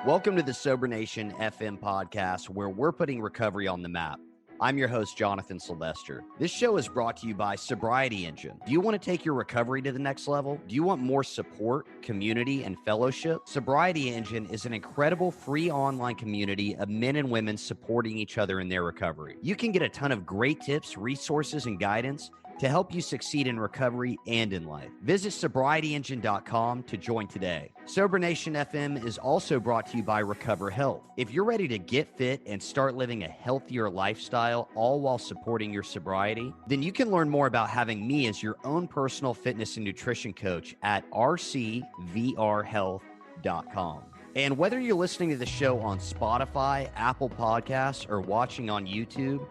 Welcome to the Sober Nation FM podcast, where we're putting recovery on the map. I'm your host, Jonathan Sylvester. This show is brought to you by Sobriety Engine. Do you want to take your recovery to the next level? Do you want more support, community, and fellowship? Sobriety Engine is an incredible free online community of men and women supporting each other in their recovery. You can get a ton of great tips, resources, and guidance to help you succeed in recovery and in life. Visit sobrietyengine.com to join today. Sober Nation FM is also brought to you by Recover Health. If you're ready to get fit and start living a healthier lifestyle, all while supporting your sobriety, then you can learn more about having me as your own personal fitness and nutrition coach at rcvrhealth.com. And whether you're listening to the show on Spotify, Apple Podcasts, or watching on YouTube,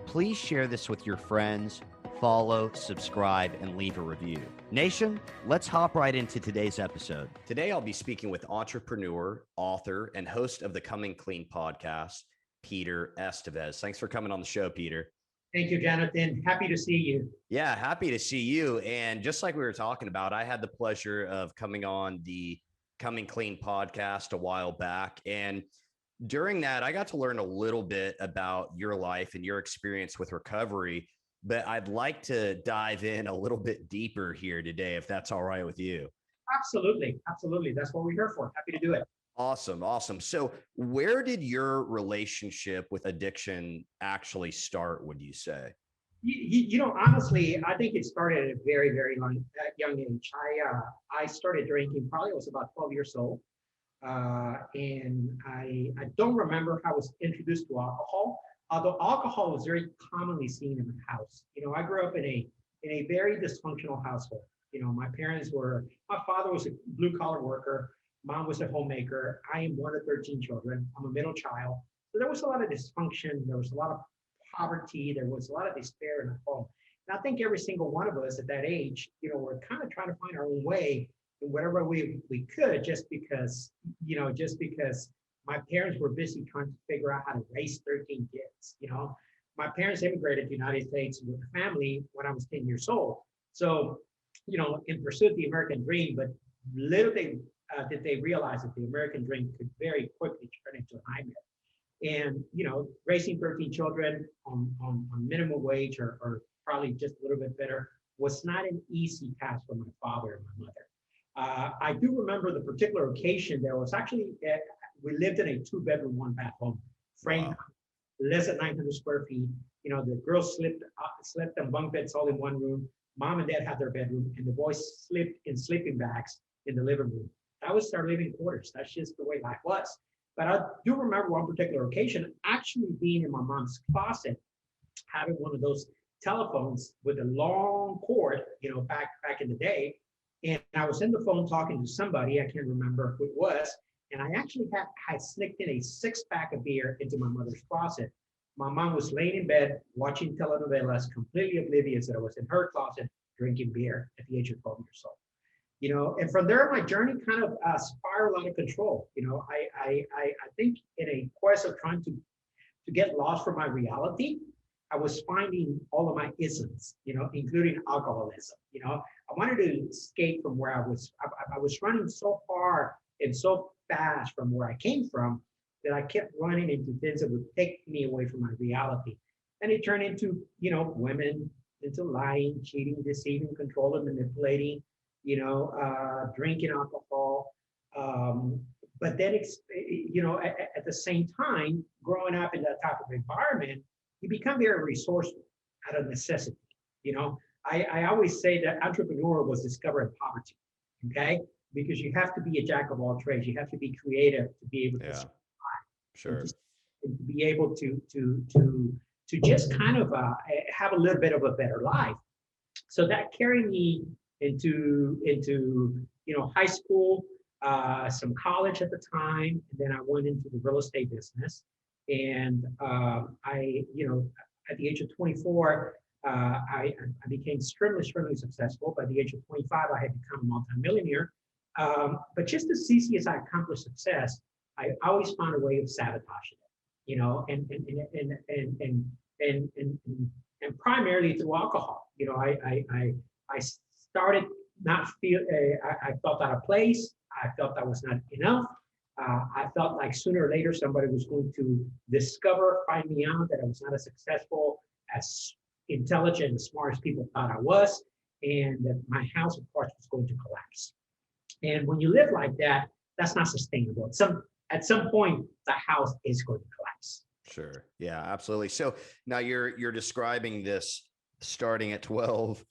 please share this with your friends. Follow, subscribe, and leave a review. Nation, let's hop right into today's episode. Today, I'll be speaking with entrepreneur, author, and host of the Coming Clean podcast, Peter Estevez. Thanks for coming on the show, Peter. Thank you, Jonathan. Happy to see you. Yeah, happy to see you. And just like we were talking about, I had the pleasure of coming on the Coming Clean podcast a while back. And during that, I got to learn a little bit about your life and your experience with recovery. But I'd like to dive in a little bit deeper here today, if that's all right with you. Absolutely. Absolutely. That's what we're here for. Happy to do it. Awesome. Awesome. So where did your relationship with addiction actually start, would you say? Honestly, I think it started at a very, very young age. I started drinking probably I was about 12 years old. And I don't remember how I was introduced to alcohol. Although alcohol was very commonly seen in the house. I grew up in a very dysfunctional household. My father was a blue collar worker. Mom was a homemaker. I am one of 13 children. I'm a middle child. So there was a lot of dysfunction. There was a lot of poverty. There was a lot of despair in the home. And I think every single one of us at that age, we're kind of trying to find our own way in whatever way we could, just because my parents were busy trying to figure out how to raise 13 kids. My parents immigrated to the United States with a family when I was 10 years old. So, in pursuit of the American dream, but little did they realize that the American dream could very quickly turn into a nightmare. And, raising 13 children on minimum wage or probably just a little bit better was not an easy task for my father and my mother. I do remember the particular occasion. There was actually we lived in a 2-bedroom, 1-bath home, framed, wow, less than 900 square feet. The girls slept on bunk beds all in one room. Mom and dad had their bedroom, and the boys slept in sleeping bags in the living room. That was our living quarters. That's just the way life was. But I do remember one particular occasion actually being in my mom's closet, having one of those telephones with a long cord, back in the day. And I was in the phone talking to somebody, I can't remember who it was. And I actually had sneaked in a 6-pack of beer into my mother's closet. My mom was laying in bed watching telenovelas, completely oblivious that I was in her closet drinking beer at the age of 12 years old. And from there, my journey kind of spiraled out of control. I think in a quest of trying to get lost from my reality, I was finding all of my isms, including alcoholism. I wanted to escape from where I was running so far and so fast from where I came from that I kept running into things that would take me away from my reality. And it turned into, women, into lying, cheating, deceiving, controlling, manipulating, drinking alcohol. But then, at the same time, growing up in that type of environment, you become very resourceful out of necessity. I always say that entrepreneur was discovered in poverty, okay? Because you have to be a jack of all trades. You have to be creative to be able to survive. Sure. And to be able to just kind of have a little bit of a better life. So that carried me into high school, some college at the time, and then I went into the real estate business. And at the age of 24, I became extremely successful. By the age of 25, I had become a multimillionaire. But just as easy as I accomplished success, I always found a way of sabotaging it, and primarily through alcohol. I started not feel. I felt out of place. I felt I was not enough. I felt like sooner or later somebody was going to find me out that I was not as successful, as intelligent, as smart as people thought I was, and that my house, of course, was going to collapse. And when you live like that, that's not sustainable. At some point, the house is going to collapse. Sure. Yeah, absolutely. So now you're describing this starting at 12.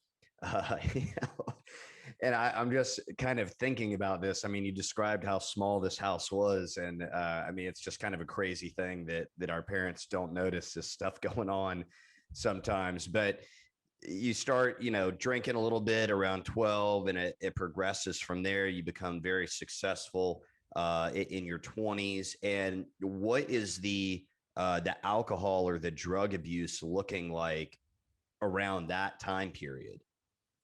You know, and I'm just kind of thinking about this. I mean, you described how small this house was, and I mean, it's just kind of a crazy thing that our parents don't notice this stuff going on sometimes. But you start, drinking a little bit around 12, and it progresses from there. You become very successful in your 20s. And what is the alcohol or the drug abuse looking like around that time period?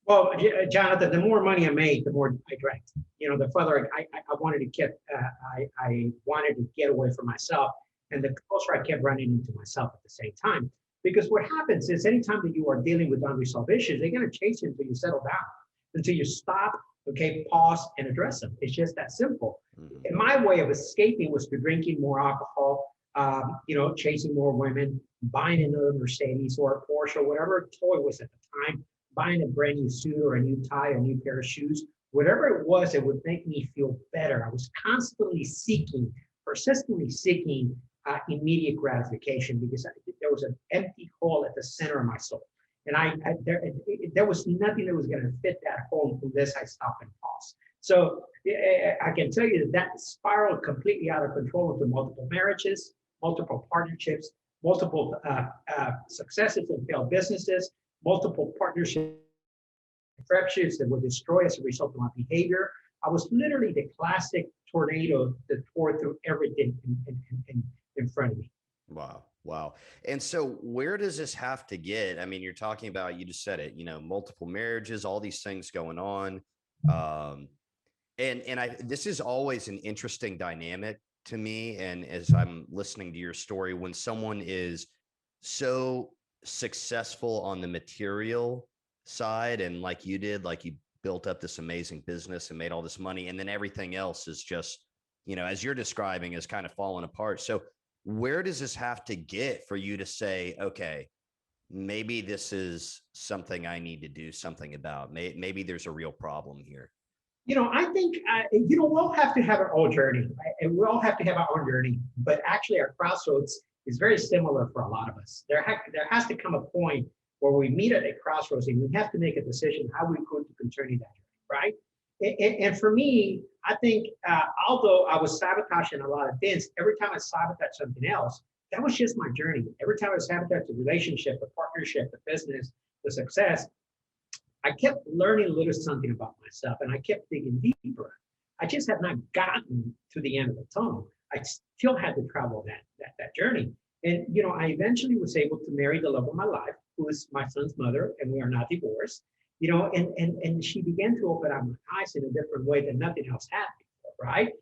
Well, Jonathan, the more money I made, the more I drank. The further I wanted to get, I wanted to get away from myself, and the closer I kept running into myself at the same time. Because what happens is, anytime that you are dealing with unresolved issues, they're going to chase you until you settle down, until you stop, okay, pause, and address them. It's just that simple. Mm-hmm. And my way of escaping was through drinking more alcohol, chasing more women, buying another Mercedes or a Porsche or whatever toy was at the time, buying a brand new suit or a new tie, a new pair of shoes, whatever it was that would make me feel better. I was persistently seeking immediate gratification, because there was an empty hole at the center of my soul. And there was nothing that was going to fit that hole unless I stopped and paused. So I can tell you that spiraled completely out of control into multiple marriages, multiple partnerships, multiple successes and failed businesses, multiple partnerships that were destroyed as a result of my behavior. I was literally the classic tornado that tore through everything in front of me. Wow. Wow. And so where does this have to get? I mean, you're talking about, you just said it, multiple marriages, all these things going on. This is always an interesting dynamic to me. And as I'm listening to your story, when someone is so successful on the material side, and like you did, like you built up this amazing business and made all this money, and then everything else is just, as you're describing, is kind of falling apart. So where does this have to get for you to say, okay, maybe this is something I need to do something about? Maybe there's a real problem here. I think, we'll have to have our own journey, right? And we all have to have our own journey. But actually, our crossroads is very similar for a lot of us. There has to come a point where we meet at a crossroads and we have to make a decision how we're going to continue that journey, right? And for me, I think, although I was sabotaging a lot of things, every time I sabotaged something else, that was just my journey. Every time I sabotaged the relationship, the partnership, the business, the success, I kept learning a little something about myself, and I kept digging deeper. I just had not gotten to the end of the tunnel. I still had to travel that journey. And, I eventually was able to marry the love of my life, who is my son's mother, and we are not divorced. And she began to open up my eyes in a different way than nothing else had before, right?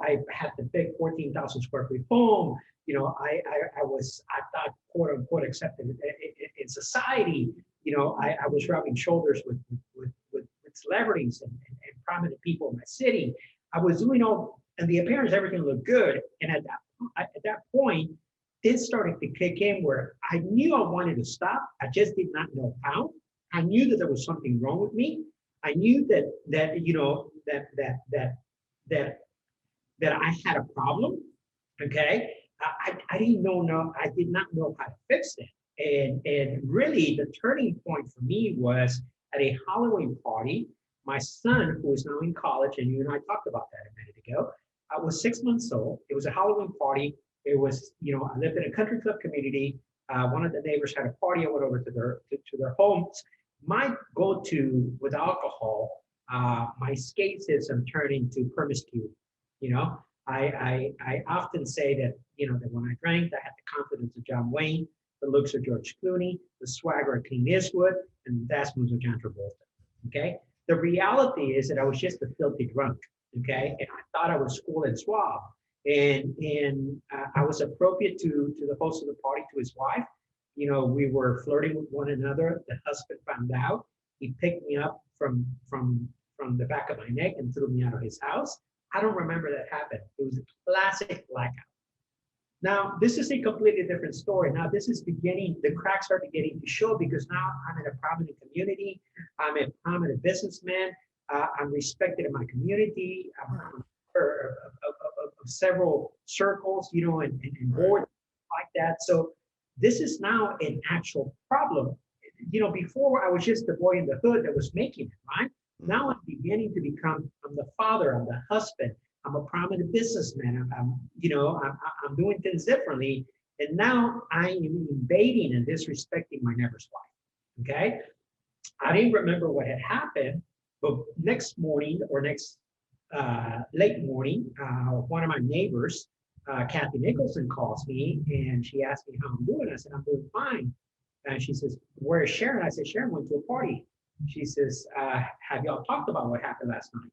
I had the big 14,000 square feet home. I thought, quote unquote, accepted in society. I was rubbing shoulders with celebrities and prominent people in my city. I was doing all, and the appearance, everything looked good. And at that point, it started to kick in where I knew I wanted to stop. I just did not know how. I knew that there was something wrong with me. I knew that I had a problem. Okay, I didn't know. I did not know how to fix it. And really, the turning point for me was at a Halloween party. My son, who is now in college, and you and I talked about that a minute ago, I was 6 months old. It was a Halloween party. It was, I lived in a country club community. One of the neighbors had a party. I went over to their homes. My go-to with alcohol, my escapism turned into promiscuity. I often say that, that when I drank, I had the confidence of John Wayne, the looks of George Clooney, the swagger of Clint Eastwood, and the vast moves of John Travolta. Okay. The reality is that I was just a filthy drunk. Okay. And I thought I was cool and suave. And I was appropriate to the host of the party, to his wife. We were flirting with one another. The husband found out. He picked me up from the back of my neck and threw me out of his house. I don't remember that happened. It was a classic blackout. Now, this is a completely different story. Now, this is beginning, the cracks are beginning to show because now I'm in a prominent community. I'm a prominent businessman. I'm respected in my community. I'm a member of several circles, and boards like that. So this is now an actual problem. Before I was just the boy in the hood that was making it, right? Now I'm beginning to become, I'm the father, I'm the husband, I'm a prominent businessman. I'm doing things differently. And now I am invading and disrespecting my neighbor's wife. Okay. I didn't remember what had happened, but next morning or next late morning, one of my neighbors, Kathy Nicholson, calls me and she asked me how I'm doing. I said, I'm doing fine. And she says, where's Sharon? I said, Sharon went to a party. She says, have y'all talked about what happened last night?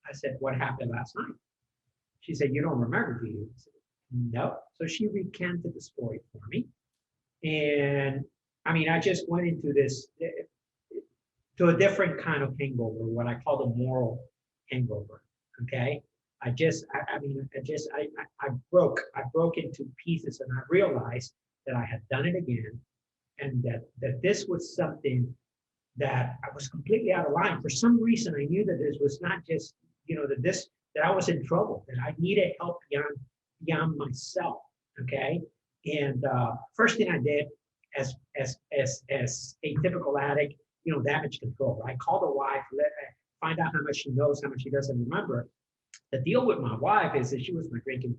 I said, what happened last night? She said, you don't remember, do you? I said, no. So she recanted the story for me. And I mean, I just went into this, to a different kind of hangover, what I call the moral hangover. Okay. I broke into pieces and I realized that I had done it again and that this was something that I was completely out of line. For some reason, I knew that this was not just, that I was in trouble, that I needed help beyond myself. Okay. And first thing I did as a typical addict, damage control. I called the wife, find out how much she knows, how much she doesn't remember. The deal with my wife is that she was my drinking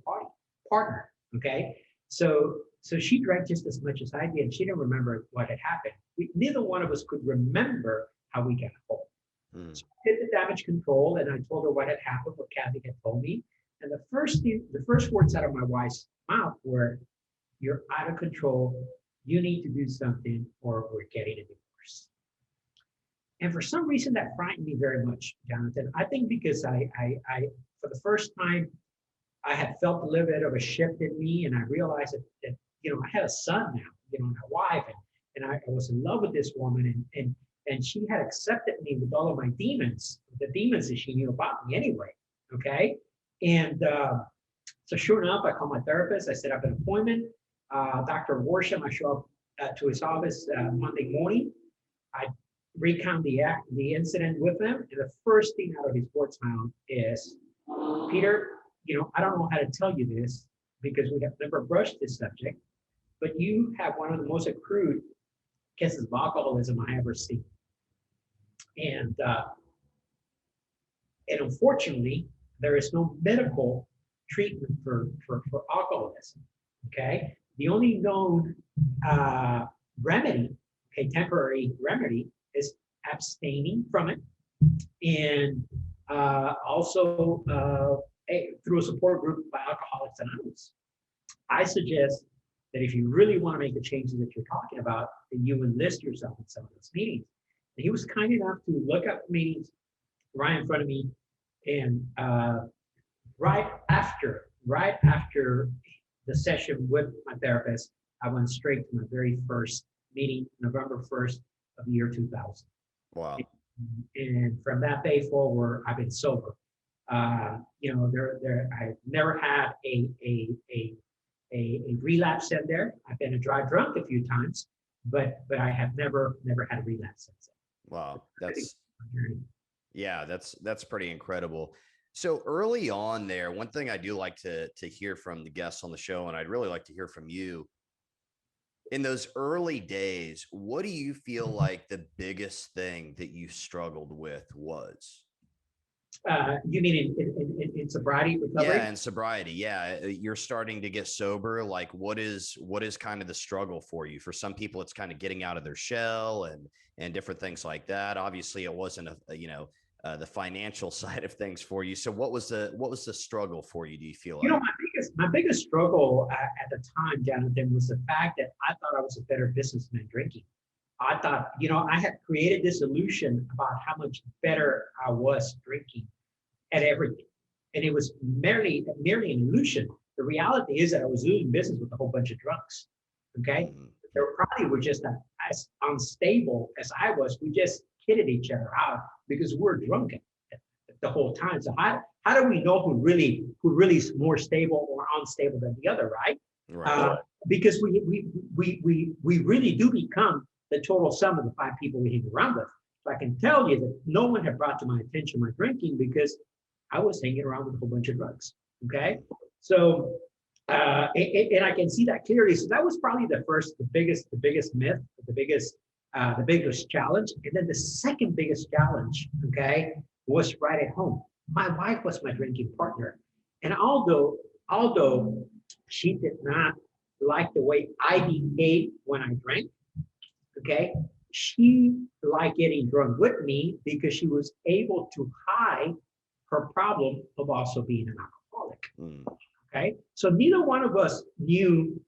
partner. Okay. So she drank just as much as I did. She didn't remember what had happened. Neither one of us could remember how we got home. So I did the damage control and I told her what had happened, what Kathy had told me. And the first words out of my wife's mouth were, you're out of control. You need to do something or we're getting a divorce. And for some reason that frightened me very much, Jonathan. I think because I for the first time, I had felt a little bit of a shift in me and I realized that I had a son now, and a wife, and I was in love with this woman and she had accepted me with all of my demons, the demons that she knew about me anyway. Okay. And so sure enough, I called my therapist. I set up an appointment. Dr. Worsham, I show up to his office Monday morning. I recount the incident with him. And the first thing out of his words mouth is, Peter, I don't know how to tell you this because we have never brushed this subject, but you have one of the most accrued cases of alcoholism I ever seen. And unfortunately, there is no medical treatment for alcoholism. Okay. The only known remedy, temporary remedy, is abstaining from it. And also through a support group by Alcoholics Anonymous. I suggest that if you really want to make the changes that you're talking about, then you enlist yourself in some of those meetings. And he was kind enough to look up meetings right in front of me. And right after the session with my therapist, I went straight to my very first meeting, November 1st of the year 2000. Wow. And from that day forward, I've been sober. I've never had a relapse in there. I've been a dry drunk a few times, but I have never had a relapse since then. Wow. That's pretty incredible. So early on there, one thing I do like to hear from the guests on the show, and I'd really like to hear from you, in those early days, what do you feel like the biggest thing that you struggled with was? You mean in sobriety recovery? Yeah, in sobriety. Yeah, you're starting to get sober. Like, what is kind of the struggle for you? For some people, it's kind of getting out of their shell and different things like that. Obviously, it wasn't the financial side of things for you. So, what was the struggle for you? Do you feel like? My biggest struggle at the time, Jonathan, was the fact that I thought I was a better businessman drinking. I thought, I had created this illusion about how much better I was drinking at everything. And it was merely an illusion. The reality is that I was doing business with a whole bunch of drunks. Okay. They probably were just as unstable as I was. We just kidded each other out because we're drunk at the the whole time. So how do we know who really is more stable or unstable than the other, right? Right. Because we really do become the total sum of the 5 people we hang around with. So I can tell you that no one had brought to my attention my drinking because I was hanging around with a whole bunch of drugs. Okay, so and I can see that clearly. So that was probably the biggest myth, the biggest challenge. And then the second biggest challenge, okay, was right at home. My wife was my drinking partner, and although she did not like the way I behaved when I drank, okay, she liked getting drunk with me because she was able to hide her problem of also being an alcoholic. Okay, so neither one of us knew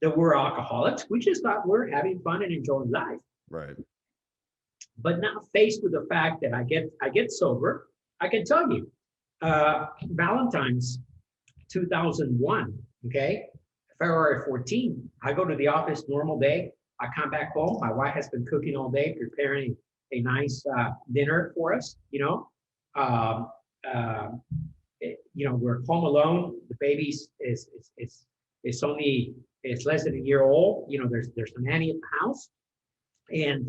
that we're alcoholics. We just thought we're having fun and enjoying life. Right. But now faced with the fact that I get sober, I can tell you, Valentine's 2001, okay, February 14, I go to the office, normal day. I come back home. My wife has been cooking all day, preparing a nice dinner for us. We're home alone. The baby is less than a year old. There's a nanny at the house, and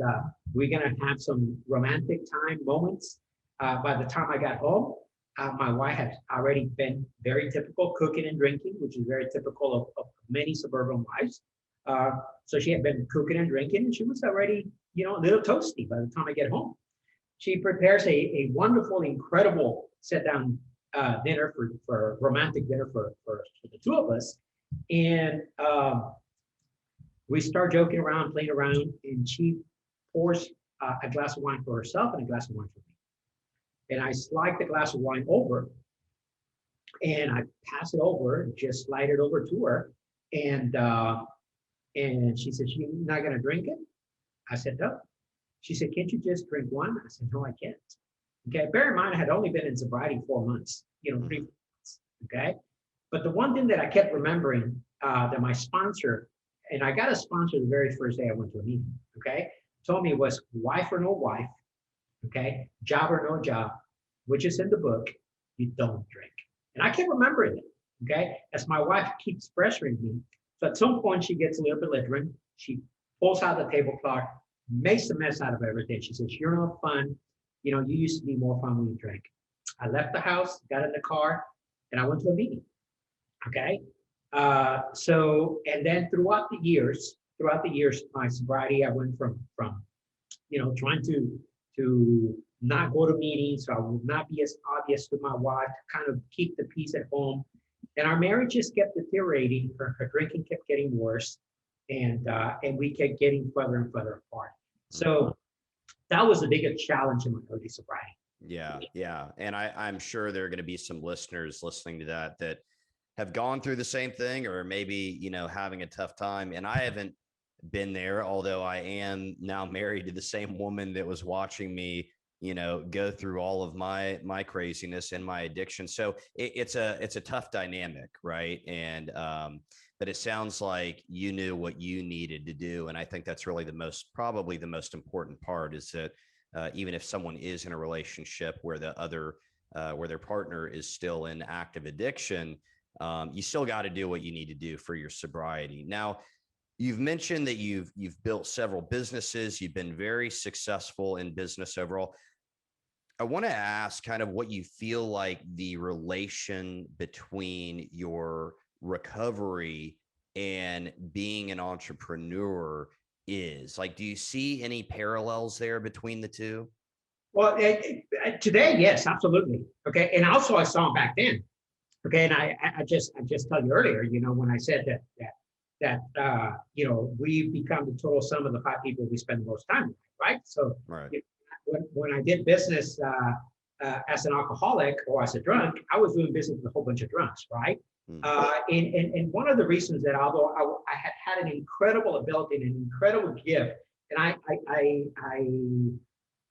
we're gonna have some romantic time moments. By the time I got home, my wife had already been very typical cooking and drinking, which is very typical of many suburban wives. So she had been cooking and drinking, and she was already, a little toasty by the time I get home. She prepares a wonderful, incredible sit-down dinner for romantic dinner for the 2 of us. And we start joking around, playing around, and she pours a glass of wine for herself and a glass of wine for me. And I slide the glass of wine over, and I pass it over, just slide it over to her. And she said, "You're not going to drink it?" I said, "No." She said, "Can't you just drink one?" I said, "No, I can't." Okay, bear in mind, I had only been in sobriety 4 months, 3 months, okay? But the one thing that I kept remembering that my sponsor, and I got a sponsor the very first day I went to a meeting, okay, told me was wife or no wife, okay, job or no job, which is in the book, you don't drink. And I kept remembering it, okay, as my wife keeps pressuring me. So at some point, she gets a little bit belligerent. She pulls out the tablecloth, makes a mess out of everything. She says, "You're no fun. You used to be more fun when you drank." I left the house, got in the car, and I went to a meeting. Okay. And then throughout the years, my sobriety, I went from trying to not go to meetings, so I would not be as obvious to my wife, to kind of keep the peace at home. And our marriage just kept deteriorating. Her drinking kept getting worse, and we kept getting further and further apart. So that was the biggest challenge in my early sobriety. Yeah. And I'm sure there are going to be some listeners listening to that have gone through the same thing, or maybe, having a tough time. And I haven't been there, although I am now married to the same woman that was watching me, go through all of my craziness and my addiction. So it's a tough dynamic, right? And, but it sounds like you knew what you needed to do. And I think that's really probably the most important part, is that even if someone is in a relationship where where their partner is still in active addiction, you still got to do what you need to do for your sobriety. Now, you've mentioned that you've built several businesses. You've been very successful in business overall. I want to ask kind of what you feel like the relation between your recovery and being an entrepreneur is. Like, do you see any parallels there between the two? Well, today, yes, absolutely. Okay, and also I saw them back then. Okay, and I just told you earlier, when I said that we become the total sum of the 5 people we spend the most time with, right? So right. When I did business as an alcoholic or as a drunk, I was doing business with a whole bunch of drunks, right? And one of the reasons that, although I had an incredible ability and an incredible gift, and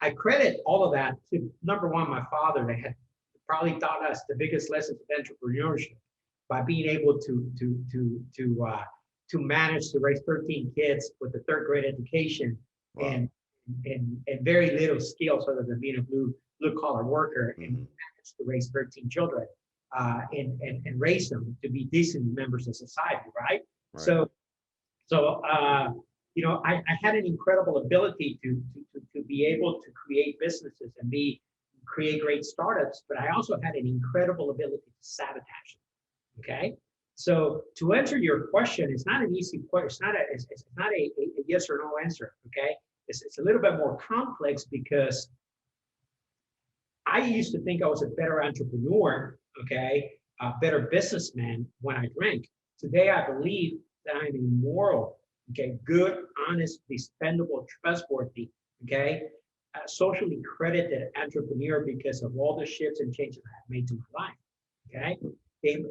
I credit all of that to, number one, my father, that had probably taught us the biggest lessons of entrepreneurship by being able to manage to raise 13 kids with a 3rd grade education. Wow. and very little skills other than being a blue collar worker, and chance to raise 13 children and raise them to be decent members of society, right? Right. I had an incredible ability to be able to create businesses and create great startups, but I also had an incredible ability to sabotage them. Okay. So to answer your question, it's not an easy question. It's not a yes or no answer. Okay. It's a little bit more complex because I used to think I was a better entrepreneur, okay, a better businessman when I drank. Today, I believe that I'm a moral, okay, good, honest, expendable, trustworthy, okay, socially credited entrepreneur because of all the shifts and changes I have made to my life, okay?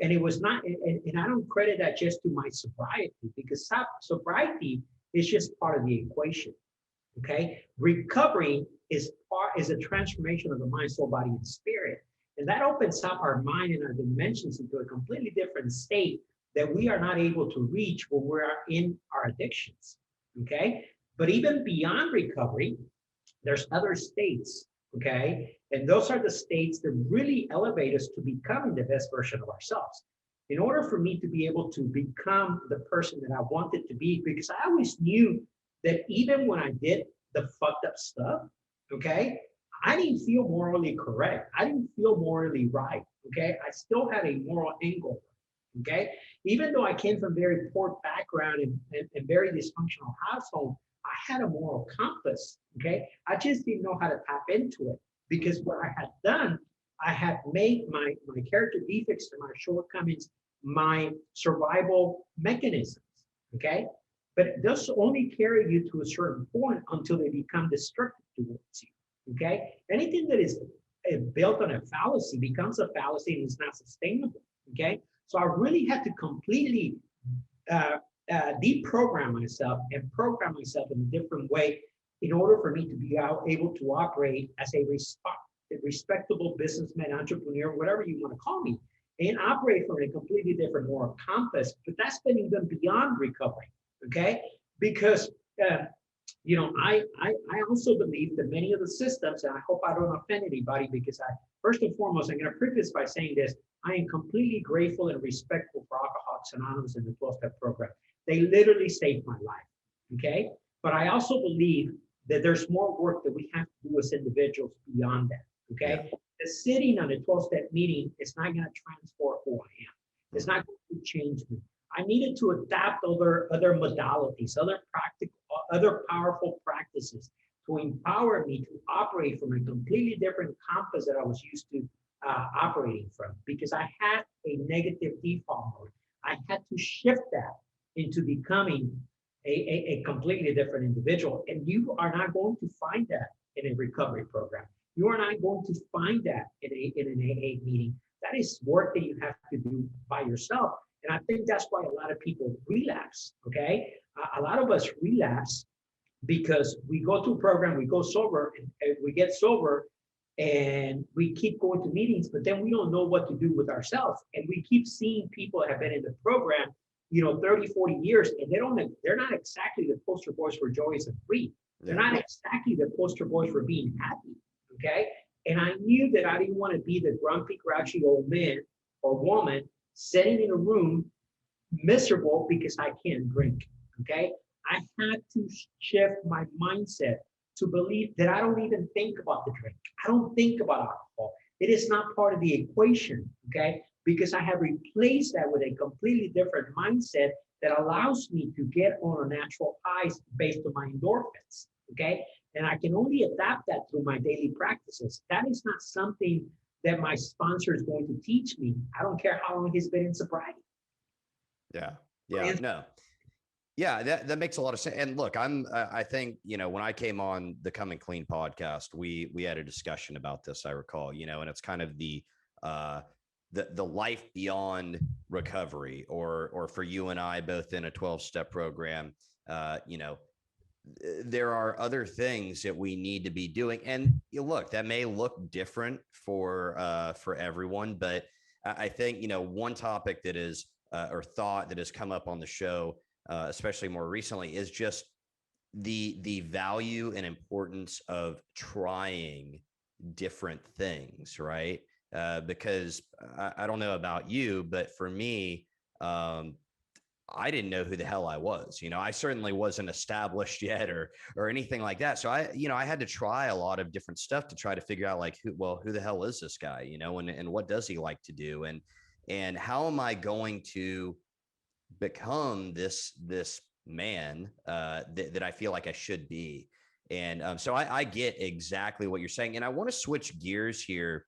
And it was not, and I don't credit that just to my sobriety because sobriety is just part of the equation, okay? Recovery is a transformation of the mind, soul, body, and spirit. And that opens up our mind and our dimensions into a completely different state that we are not able to reach when we're in our addictions, okay? But even beyond recovery, there's other states, okay? And those are the states that really elevate us to becoming the best version of ourselves. In order for me to be able to become the person that I wanted to be, because I always knew that even when I did the fucked up stuff, okay, I didn't feel morally correct. I didn't feel morally right, okay? I still had a moral angle, okay? Even though I came from very poor background and very dysfunctional household, I had a moral compass, okay? I just didn't know how to tap into it because what I had done, I had made my character defects and my shortcomings my survival mechanisms, okay? But those only carry you to a certain point until they become destructive towards you, okay? Anything that is built on a fallacy becomes a fallacy and is not sustainable, okay? So I really had to completely deprogram myself and program myself in a different way in order for me to be able to operate as a respectable businessman, entrepreneur, whatever you want to call me, and operate from a completely different moral compass. But that's been even beyond recovery, okay? Because I also believe that many of the systems, and I hope I don't offend anybody, because first and foremost, I'm going to preface by saying this: I am completely grateful and respectful for Alcoholics Anonymous and the 12-step program. They literally saved my life, okay? But I also believe that there's more work that we have to do as individuals beyond that, okay? Yeah. The sitting on a 12-step meeting is not going to transform who I am. It's not going to change me. I needed to adapt other modalities, other powerful practices to empower me to operate from a completely different compass that I was used to operating from, because I had a negative default mode. I had to shift that into becoming a completely different individual. And you are not going to find that in a recovery program. You are not going to find that in an AA meeting. That is work that you have to do by yourself. And I think that's why a lot of people relapse, okay? A lot of us relapse because we go to a program, we go sober, and we get sober, and we keep going to meetings, but then we don't know what to do with ourselves. And we keep seeing people that have been in the program, 30, 40 years, and they're not exactly the poster boys for joyous and free. They're not exactly the poster boys for being happy, okay? And I knew that I didn't want to be the grumpy, grouchy old man or woman sitting in a room miserable because I can't drink, okay? I had to shift my mindset to believe that I don't even think about the drink. I don't think about alcohol. It is not part of the equation, okay? Because I have replaced that with a completely different mindset that allows me to get on a natural highs based on my endorphins, okay? And I can only adapt that through my daily practices. That is not something that my sponsor is going to teach me. I don't care how long he's been in sobriety. Yeah. No. Yeah, that makes a lot of sense. And look, I think, when I came on the Come and Clean podcast, we had a discussion about this, I recall, and it's kind of the life beyond recovery, or for you and I both in a 12-step program, there are other things that we need to be doing. And look, that may look different for everyone, but I think, one topic that is, or thought that has come up on the show, especially more recently, is just the value and importance of trying different things, right? because I don't know about you, but for me, I didn't know who the hell I was. I certainly wasn't established yet or anything like that. So I had to try a lot of different stuff to try to figure out like, who the hell is this guy, and what does he like to do? And how am I going to become this man that I feel like I should be? And so I get exactly what you're saying. And I want to switch gears here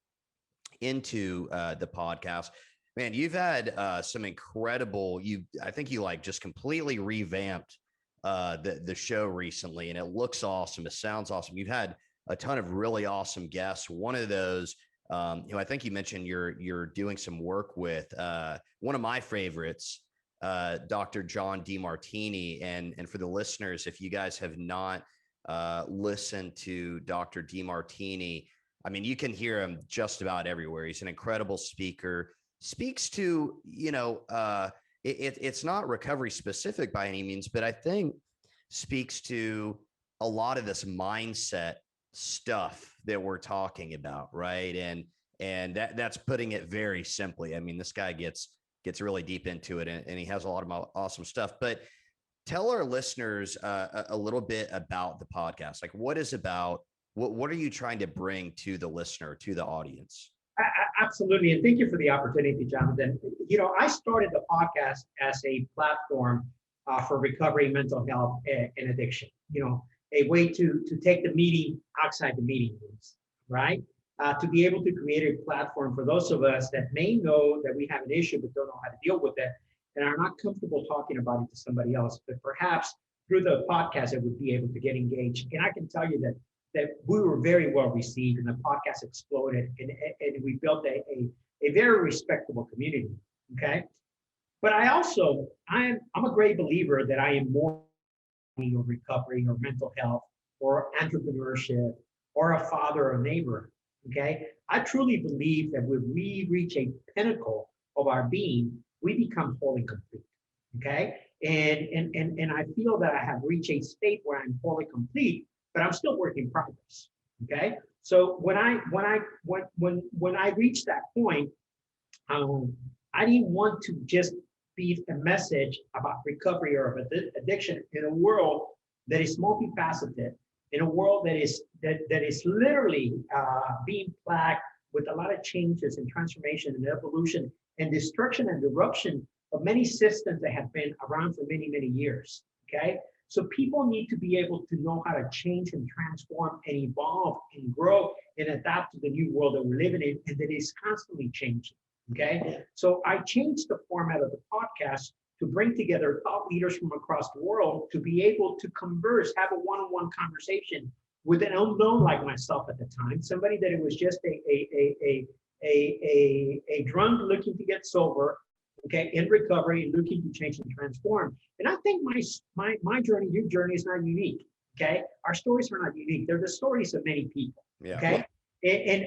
into the podcast. Man, you've had some incredible. I think you like just completely revamped the show recently, and it looks awesome. It sounds awesome. You've had a ton of really awesome guests. One of those, who I think you mentioned you're doing some work with. One of my favorites, Dr. John Demartini, and for the listeners, if you guys have not listened to Dr. Demartini, I mean, you can hear him just about everywhere. He's an incredible speaker. Speaks to, it's not recovery specific by any means, but I think speaks to a lot of this mindset stuff that we're talking about, right? And that's putting it very simply. I mean, this guy gets really deep into it, and he has a lot of awesome stuff. But tell our listeners a little bit about the podcast. Like, what is about? What are you trying to bring to the listener, to the audience? Absolutely. And thank you for the opportunity, Jonathan. I started the podcast as a platform for recovery, mental health, and addiction. A way to take the meeting outside the meeting rooms, right? To be able to create a platform for those of us that may know that we have an issue but don't know how to deal with it and are not comfortable talking about it to somebody else. But perhaps through the podcast, it would be able to get engaged. And I can tell you that we were very well received, and the podcast exploded, and we built a very respectable community. Okay, but I'm a great believer that I am more or recovery or mental health or entrepreneurship or a father or neighbor. Okay, I truly believe that when we reach a pinnacle of our being, we become wholly complete. Okay, and I feel that I have reached a state where I'm wholly complete, but I'm still work in progress. Okay, so when I reached that point, I didn't want to just be a message about recovery or addiction in a world that is multifaceted, in a world that is literally being plagued with a lot of changes and transformation and evolution and destruction and disruption of many systems that have been around for many, many years. Okay. So people need to be able to know how to change and transform and evolve and grow and adapt to the new world that we're living in, and that is constantly changing. Okay. So I changed the format of the podcast to bring together thought leaders from across the world to be able to converse, have a one-on-one conversation with an unknown like myself at the time, somebody that it was just a drunk looking to get sober, okay, in recovery, looking to change and transform. And I think my journey, your journey is not unique. Okay, our stories are not unique. They're the stories of many people. Yeah. Okay,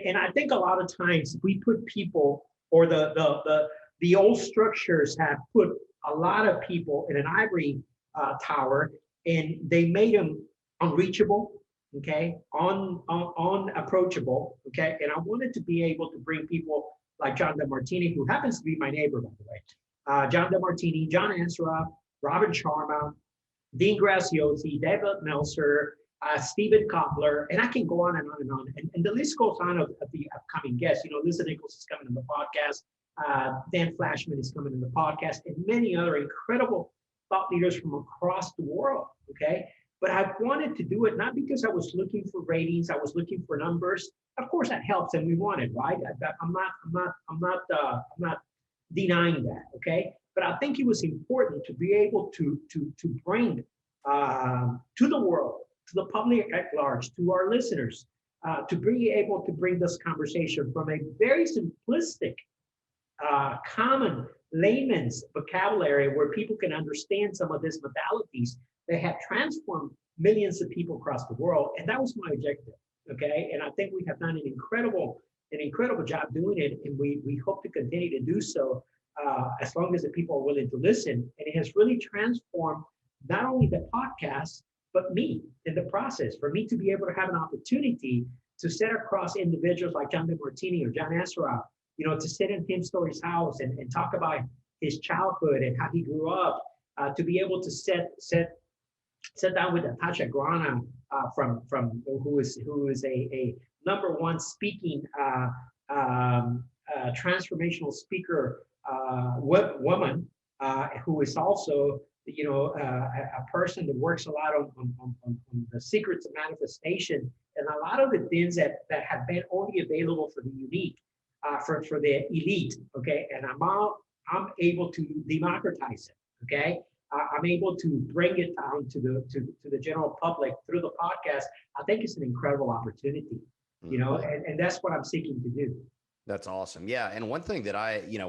and I think a lot of times we put people, or the old structures have put a lot of people in an ivory tower, and they made them unreachable. Okay, unapproachable. Okay, and I wanted to be able to bring people like John Demartini, who happens to be my neighbor, by the way. John Demartini, John Ansara, Robin Sharma, Dean Graziosi, David Meltzer, Stephen Kotler, and I can go on and on and on. And the list goes on of the upcoming guests. Lisa Nichols is coming in the podcast. Dan Flashman is coming in the podcast, and many other incredible thought leaders from across the world. Okay. But I wanted to do it not because I was looking for ratings, I was looking for numbers. Of course, that helps, and we want it, right? I'm not denying that, okay? But I think it was important to be able to bring to the world, to the public at large, to our listeners, to be able to bring this conversation from a very simplistic, common layman's vocabulary where people can understand some of these modalities that have transformed millions of people across the world. And that was my objective, okay? And I think we have done an incredible job doing it, and we hope to continue to do so as long as the people are willing to listen. And it has really transformed not only the podcast, but me in the process, for me to be able to have an opportunity to sit across individuals like John DeMartini or John Asaraf, you know, to sit in Tim Story's house and talk about his childhood and how he grew up, to be able to sit down with Natasha Grana who is a number one speaking transformational speaker woman, who is also, you know, a person that works a lot on the secrets of manifestation and a lot of the things that have been only available for the unique, for the elite. Okay, and I'm able to democratize it. Okay, I'm able to bring it down to the general public through the podcast. I think it's an incredible opportunity, you know, and that's what I'm seeking to do. That's awesome. Yeah. And one thing that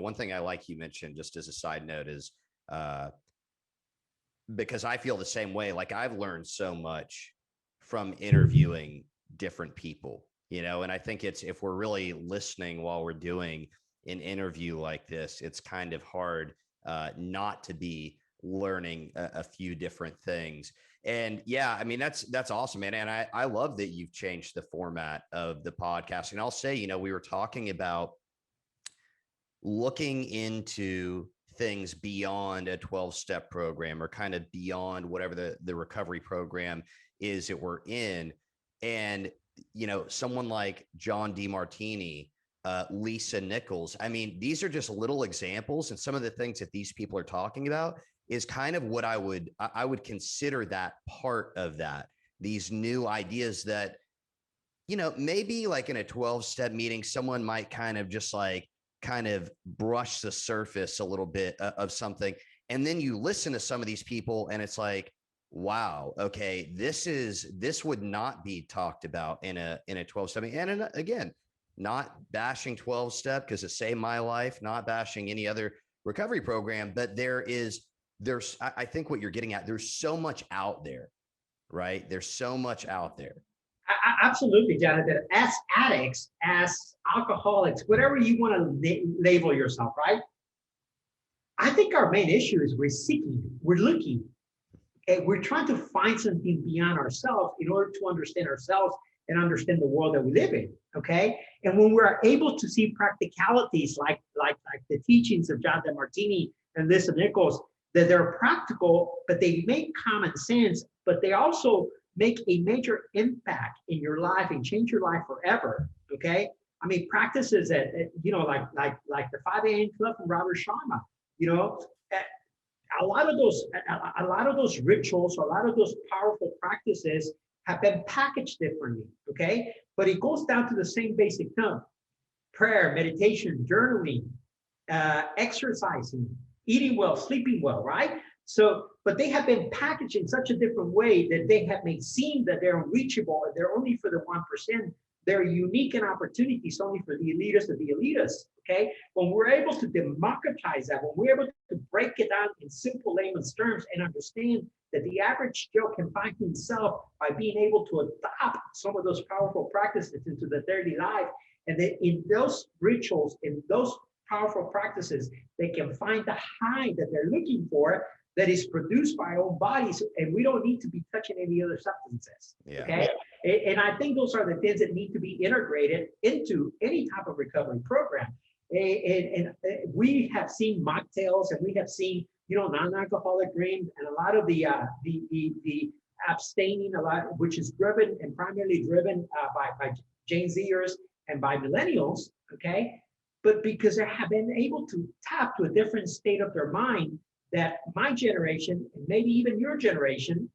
one thing I like you mentioned, just as a side note, is because I feel the same way. Like, I've learned so much from interviewing different people, you know, and I think if we're really listening while we're doing an interview like this, it's kind of hard not to be learning a few different things. And yeah, I mean, that's awesome, man. And I love that you've changed the format of the podcast. And I'll say, you know, we were talking about looking into things beyond a 12-step program, or kind of beyond whatever the recovery program is that we're in. And, you know, someone like John DeMartini, Lisa Nichols, I mean, these are just little examples. And some of the things that these people are talking about is kind of what I would consider that part of that, these new ideas that, you know, maybe like in a 12-step meeting, someone might kind of brush the surface a little bit of something. And then you listen to some of these people and it's like, wow, okay, this would not be talked about in a 12-step. And again, not bashing 12-step because it saved my life, not bashing any other recovery program, but I think what you're getting at, there's so much out there, right? There's so much out there. Absolutely, Jonathan. As addicts, as alcoholics, whatever you want to label yourself, right? I think our main issue is we're looking, and we're trying to find something beyond ourselves in order to understand ourselves and understand the world that we live in. Okay, and when we're able to see practicalities like the teachings of John DeMartini and Lisa Nichols, that they're practical, but they make common sense, but they also make a major impact in your life and change your life forever. Okay, I mean, practices that, you know, like the 5 a.m. club from Robert Sharma. You know, a lot of those rituals, a lot of those powerful practices have been packaged differently. Okay, but it goes down to the same basic thing: prayer, meditation, journaling, exercising, eating well, sleeping well, right? So, but they have been packaged in such a different way that they have made seem that they're unreachable and they're only for the 1%. They're unique and opportunities only for the elitists of the elitists. Okay, when we're able to democratize that, when we're able to break it down in simple layman's terms and understand that the average Joe can find himself by being able to adopt some of those powerful practices into their daily life, and that in those rituals, in those powerful practices, they can find the high that they're looking for, that is produced by our own bodies, and we don't need to be touching any other substances. Yeah. Okay, and I think those are the things that need to be integrated into any type of recovery program. And we have seen mocktails, and we have seen, you know, non-alcoholic drinks, and a lot of the abstaining, a lot, which is driven and primarily driven by Gen Zers and by millennials. Okay, but because they have been able to tap to a different state of their mind that my generation, and maybe even your generation,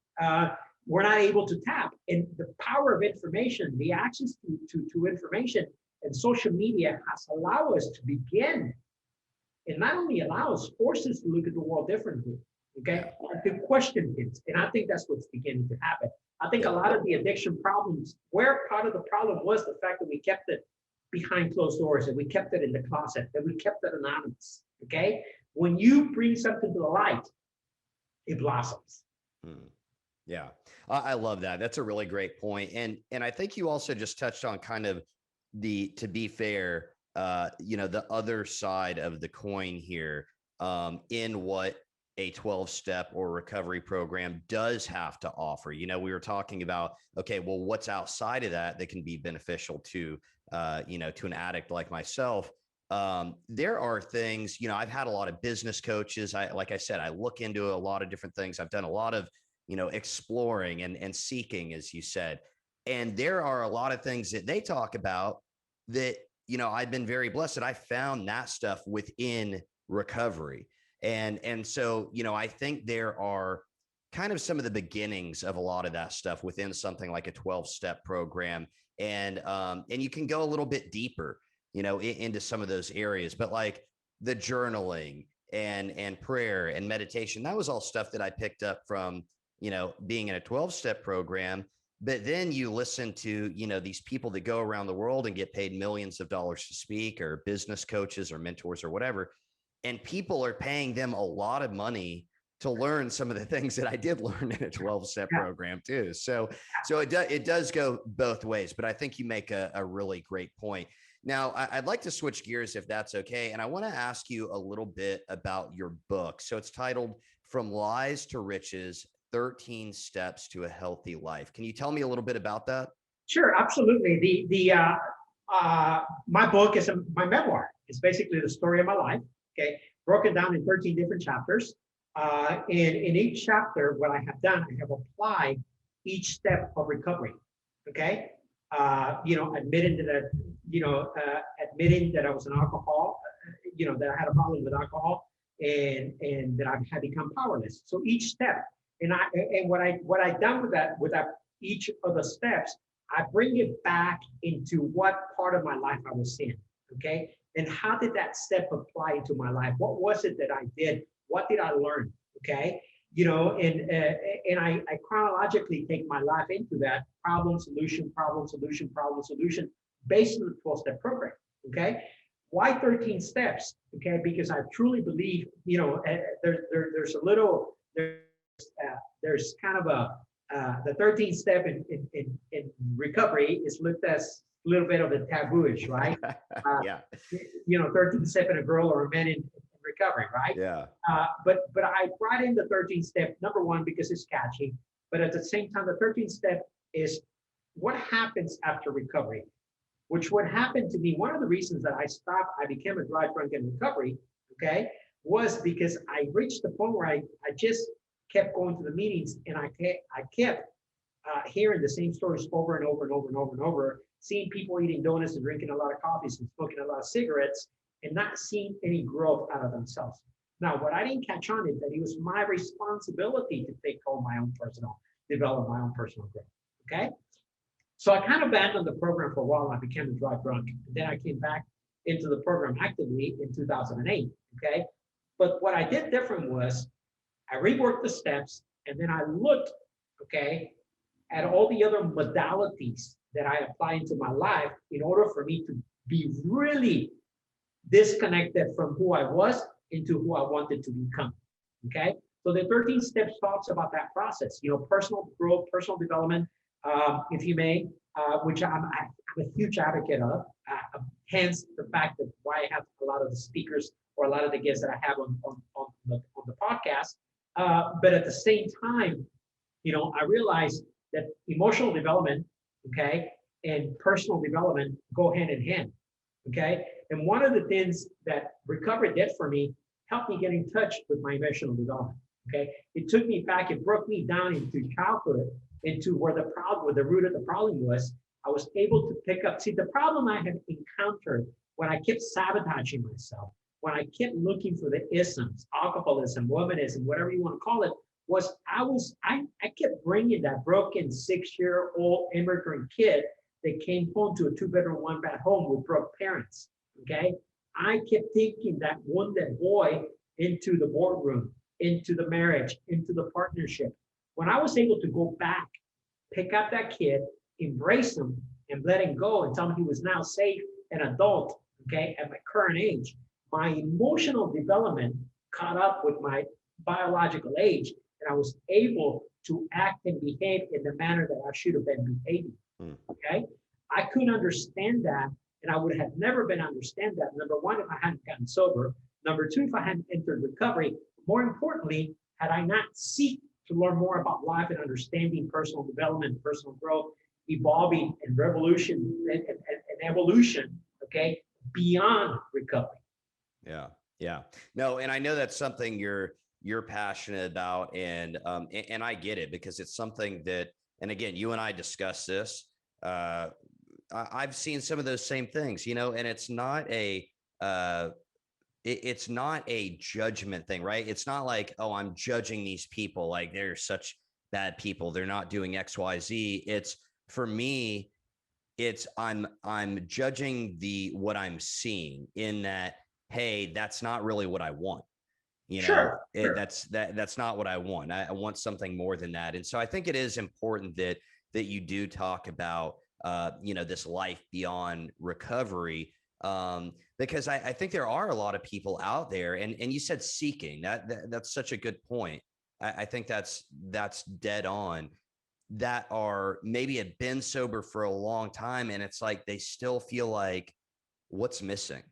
were not able to tap. And the power of information, the access to information and social media has allowed us to begin, and not only allow us, force us to look at the world differently, okay? To question things. And I think that's what's beginning to happen. I think a lot of the addiction problems, where part of the problem was the fact that we kept it behind closed doors, and we kept it in the closet, that we kept it anonymous, okay? When you bring something to the light, it blossoms. Yeah, I love that. That's a really great point. And I think you also just touched on kind of to be fair, you know, the other side of the coin here, in what a 12-step or recovery program does have to offer. You know, we were talking about, okay, well, what's outside of that that can be beneficial to, you know, to an addict like myself? There are things, you know, I've had a lot of business coaches. Like I said, I look into a lot of different things. I've done a lot of, you know, exploring and seeking, as you said. And there are a lot of things that they talk about that, you know, I've been very blessed that I found that stuff within recovery. And so, you know, I think there are kind of some of the beginnings of a lot of that stuff within something like a 12-step program. And you can go a little bit deeper, you know, into some of those areas, but like the journaling and prayer and meditation, that was all stuff that I picked up from, you know, being in a 12-step program. But then you listen to, you know, these people that go around the world and get paid millions of dollars to speak, or business coaches or mentors or whatever. And people are paying them a lot of money to learn some of the things that I did learn in a 12-step program too. So it does go both ways, but I think you make a really great point. Now, I'd like to switch gears if that's okay. And I want to ask you a little bit about your book. So it's titled From Lies to Riches, 13 Steps to a Healthy Life. Can you tell me a little bit about that? Sure, absolutely. My book is my memoir. It's basically the story of my life, okay, broken down in 13 different chapters. And in each chapter, what I have done, I have applied each step of recovery, okay? You know, admitting that I was an alcohol, you know, that I had a problem with alcohol, and that I had become powerless. So each step, and what I done with that each of the steps, I bring it back into what part of my life I was in, okay? And how did that step apply into my life? What was it that I did? What did I learn? Okay, you know, and I chronologically take my life into that problem, solution, based on the 12-step program. Okay, why 13 steps? Okay, because I truly believe, you know, there's kind of the 13th step in recovery is looked as a little bit of a tabooish, right? Yeah. You know, 13th step in a girl or a man in recovery, right? Yeah. But I brought in the 13th step, number one, because it's catchy, but at the same time, the 13th step is what happens after recovery, which what happened to me, one of the reasons that I became a dry drunk in recovery, okay, was because I reached the point where I just kept going to the meetings, and I kept hearing the same stories over and over and over and over and over, seeing people eating donuts and drinking a lot of coffees and smoking a lot of cigarettes, and not seeing any growth out of themselves. Now, what I didn't catch on is that it was my responsibility to take home develop my own personal growth, okay? So I kind of abandoned the program for a while, and I became a dry drunk. And then I came back into the program actively in 2008, okay? But what I did different was I reworked the steps, and then I looked, okay, at all the other modalities that I apply into my life in order for me to be really disconnected from who I was into who I wanted to become, okay? So the 13 steps talks about that process, you know, personal growth, personal development, if you may, which I'm a huge advocate of, hence the fact that why I have a lot of the speakers or a lot of the guests that I have on the podcast. But at the same time, you know, I realized that emotional development, okay, and personal development go hand in hand, okay? And one of the things that recovery did for me, helped me get in touch with my emotional development, okay? It took me back, it broke me down into childhood, into where the root of the problem was. I was able to pick up, see, the problem I had encountered when I kept sabotaging myself, when I kept looking for the isms, alcoholism, womanism, whatever you want to call it, was I kept bringing that broken 6-year-old immigrant kid that came home to a 2-bedroom, 1-bath home with broke parents, okay? I kept taking that wounded boy into the boardroom, into the marriage, into the partnership. When I was able to go back, pick up that kid, embrace him, and let him go and tell him he was now safe and adult, okay, at my current age, my emotional development caught up with my biological age, and I was able to act and behave in the manner that I should have been behaving, okay? I couldn't understand that, and I would have never been understand that, number one, if I hadn't gotten sober. Number two, if I hadn't entered recovery, more importantly, had I not seek to learn more about life and understanding personal development, personal growth, evolving and revolution and evolution, okay, beyond recovery. Yeah. Yeah. No, and I know that's something you're passionate about, and I get it because it's something that, and again, you and I discussed this. I've seen some of those same things, and it's not it's not a judgment thing, right? It's not like, oh, I'm judging these people like they're such bad people, they're not doing XYZ. It's, for me, it's I'm judging what I'm seeing, in that, hey, that's not really what I want. Sure, sure. That's not what I want. I want something more than that. And so I think it is important that you do talk about this life beyond recovery, because I think there are a lot of people out there, and you said seeking, that's such a good point. I think that's dead on, that are maybe had been sober for a long time, and it's like they still feel like, what's missing,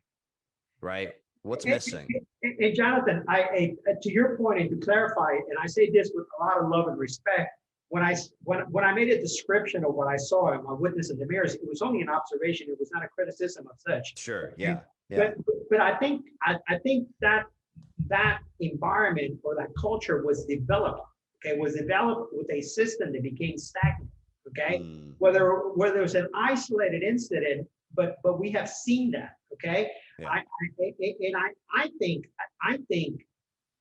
right? What's missing? And Jonathan, to your point, and to clarify, and I say this with a lot of love and respect, when I made a description of what I saw in my witness in the mirrors, it was only an observation. It was not a criticism of such. Sure. Yeah. Yeah. But I think that environment or that culture was developed. Okay, was developed with a system that became stagnant. Okay, whether it was an isolated incident, but we have seen that. Okay, yeah. I think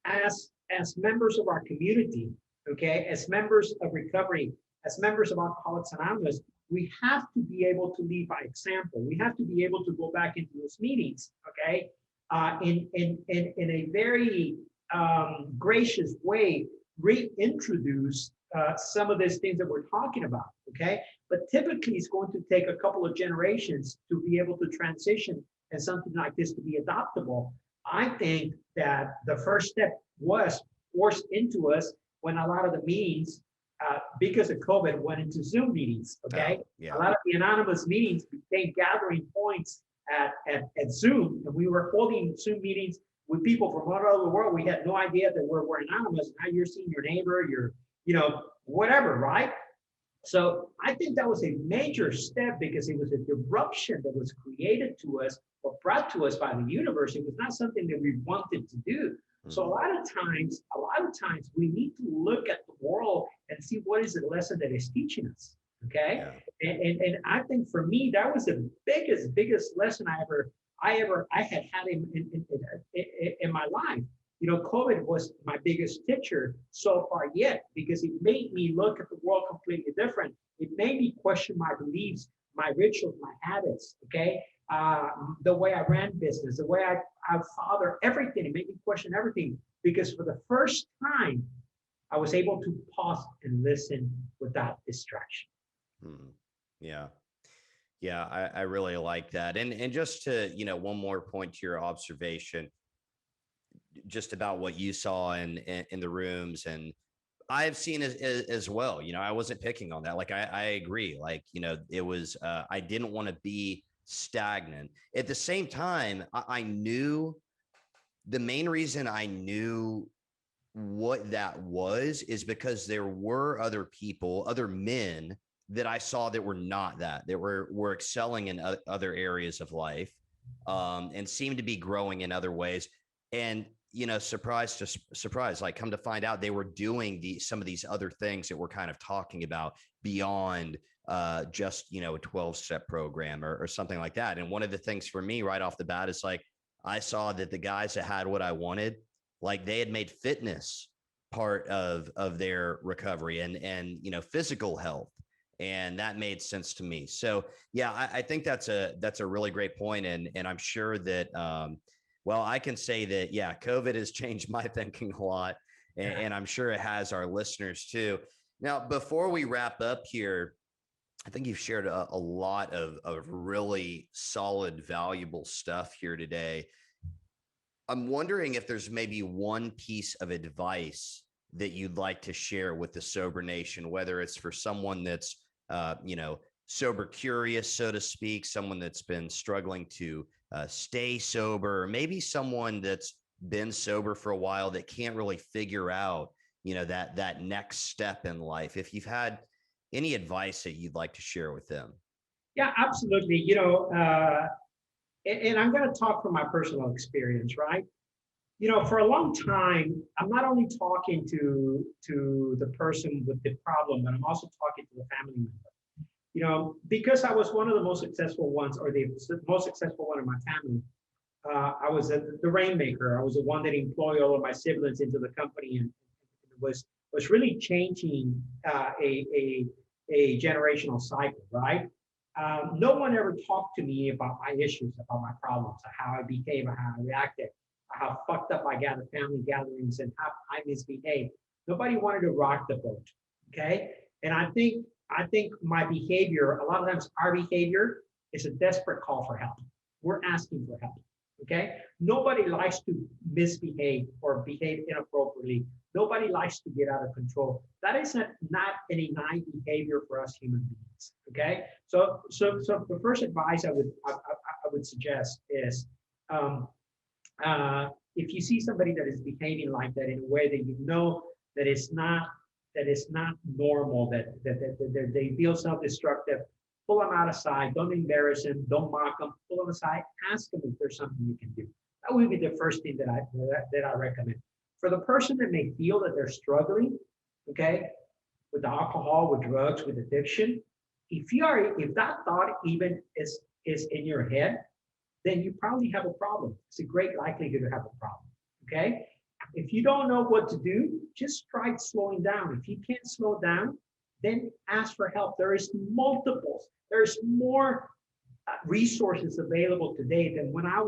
as members of our community, okay, as members of recovery, as members of Alcoholics Anonymous, we have to be able to lead by example. We have to be able to go back into those meetings, okay, in a very gracious way, reintroduce some of these things that we're talking about, okay? But typically it's going to take a couple of generations to be able to transition and something like this to be adoptable. I think that the first step was forced into us when a lot of the meetings, because of COVID, went into Zoom meetings, okay? Yeah. A lot of the anonymous meetings became gathering points at Zoom, and we were holding Zoom meetings with people from all over the world. We had no idea that we're anonymous. Now you're seeing your neighbor, whatever, right? So I think that was a major step, because it was a disruption that was created to us or brought to us by the universe. It was not something that we wanted to do. So a lot of times we need to look at the world and see what is the lesson that is teaching us. Okay. Yeah. And I think for me, that was the biggest lesson I had in my life. COVID was my biggest teacher so far yet, because it made me look at the world completely different. It made me question my beliefs, my rituals, my habits, okay? The way I ran business, the way I father everything. It made me question everything, because for the first time, I was able to pause and listen without distraction. Yeah. Yeah, I really like that. And just to, one more point to your observation, just about what you saw in the rooms, and I've seen it as well. I wasn't picking on that. Like, I agree. Like, it was, I didn't want to be stagnant. At the same time, I knew the main reason I knew what that was is because there were other people, other men that I saw that were not that were excelling in other areas of life, and seemed to be growing in other ways. And, surprise to surprise, like, come to find out they were doing some of these other things that we're kind of talking about beyond just, a 12-step program or something like that. And one of the things for me right off the bat is, like, I saw that the guys that had what I wanted, like, they had made fitness part of their recovery and physical health. And that made sense to me. So yeah, I think that's a really great point. And I'm sure that, well, I can say that, yeah, COVID has changed my thinking a lot, and I'm sure it has our listeners too. Now, before we wrap up here, I think you've shared a lot of really solid, valuable stuff here today. I'm wondering if there's maybe one piece of advice that you'd like to share with the Sober Nation, whether it's for someone that's, sober curious, so to speak, someone that's been struggling to stay sober, or maybe someone that's been sober for a while that can't really figure out, that next step in life, if you've had any advice that you'd like to share with them? Yeah, absolutely. And I'm going to talk from my personal experience, right? For a long time, I'm not only talking to the person with the problem, but I'm also talking to the family member. Because I was one of the most successful ones, or the most successful one in my family. I was the rainmaker. I was the one that employed all of my siblings into the company, and was really changing a generational cycle, right? No one ever talked to me about my issues, about my problems, how I behaved, how I reacted, how fucked up I got at family gatherings, and how I misbehaved. Nobody wanted to rock the boat, okay? And I think my behavior, a lot of times our behavior is a desperate call for help. We're asking for help, okay? Nobody likes to misbehave or behave inappropriately. Nobody likes to get out of control. That is not any nice behavior for us human beings, okay? So the first advice I would suggest is, if you see somebody that is behaving like that in a way that that is not normal, that they feel self-destructive, pull them out aside. Don't embarrass them. Don't mock them. Pull them aside. Ask them if there's something you can do. That would be the first thing that I recommend. For the person that may feel that they're struggling, okay, with alcohol, with drugs, with addiction, if that thought even is in your head, then you probably have a problem. It's a great likelihood to have a problem, okay? If you don't know what to do, just try slowing down. If you can't slow down, then ask for help. There's more resources available today than when I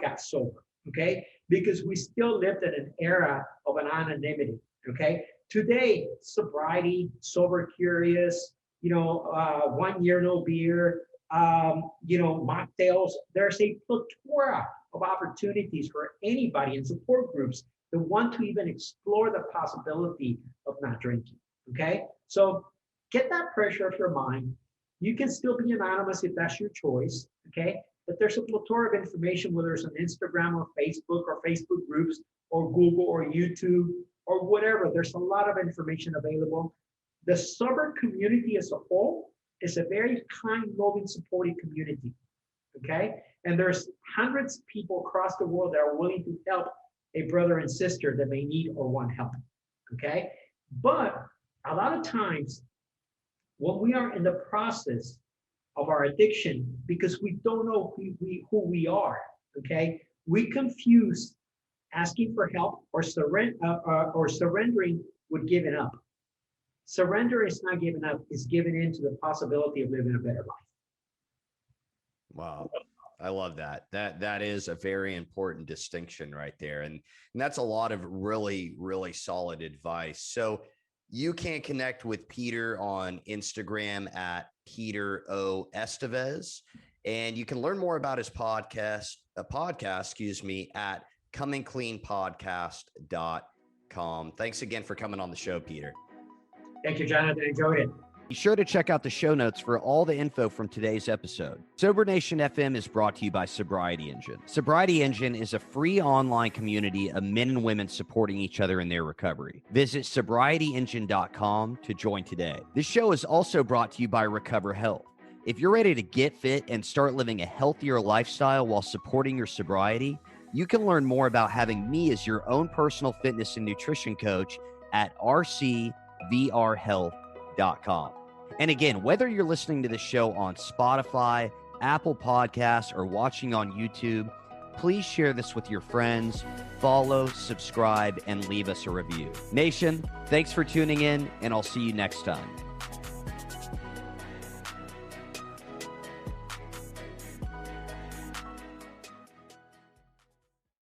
got sober, okay? Because we still lived in an era of anonymity, okay? Today, sobriety, sober curious, 1 year no beer, mocktails. There's a plethora of opportunities for anybody and support groups that want to even explore the possibility of not drinking, okay? So get that pressure off your mind. You can still be anonymous if that's your choice, okay? But there's a plethora of information, whether it's on Instagram or Facebook groups or Google or YouTube or whatever. There's a lot of information available. The sober community as a whole is a very kind, loving, supportive community, okay? And there's hundreds of people across the world that are willing to help a brother and sister that may need or want help, okay? But a lot of times, when we are in the process of our addiction, because we don't know who we are, okay? We confuse asking for help or surrendering with giving up. Surrender is not giving up, it's giving in to the possibility of living a better life. Wow. I love that. That is a very important distinction right there. And that's a lot of really, really solid advice. So you can connect with Peter on Instagram at Peter O. Estevez. And you can learn more about his podcast, at comingcleanpodcast.com. Thanks again for coming on the show, Peter. Thank you, Jonathan. Enjoyed it. Be sure to check out the show notes for all the info from today's episode. Sober Nation FM is brought to you by Sobriety Engine. Sobriety Engine is a free online community of men and women supporting each other in their recovery. Visit sobrietyengine.com to join today. This show is also brought to you by Recover Health. If you're ready to get fit and start living a healthier lifestyle while supporting your sobriety, you can learn more about having me as your own personal fitness and nutrition coach at rcvrhealth.com. And again, whether you're listening to the show on Spotify, Apple Podcasts, or watching on YouTube, please share this with your friends, follow, subscribe, and leave us a review. Nation, thanks for tuning in, and I'll see you next time.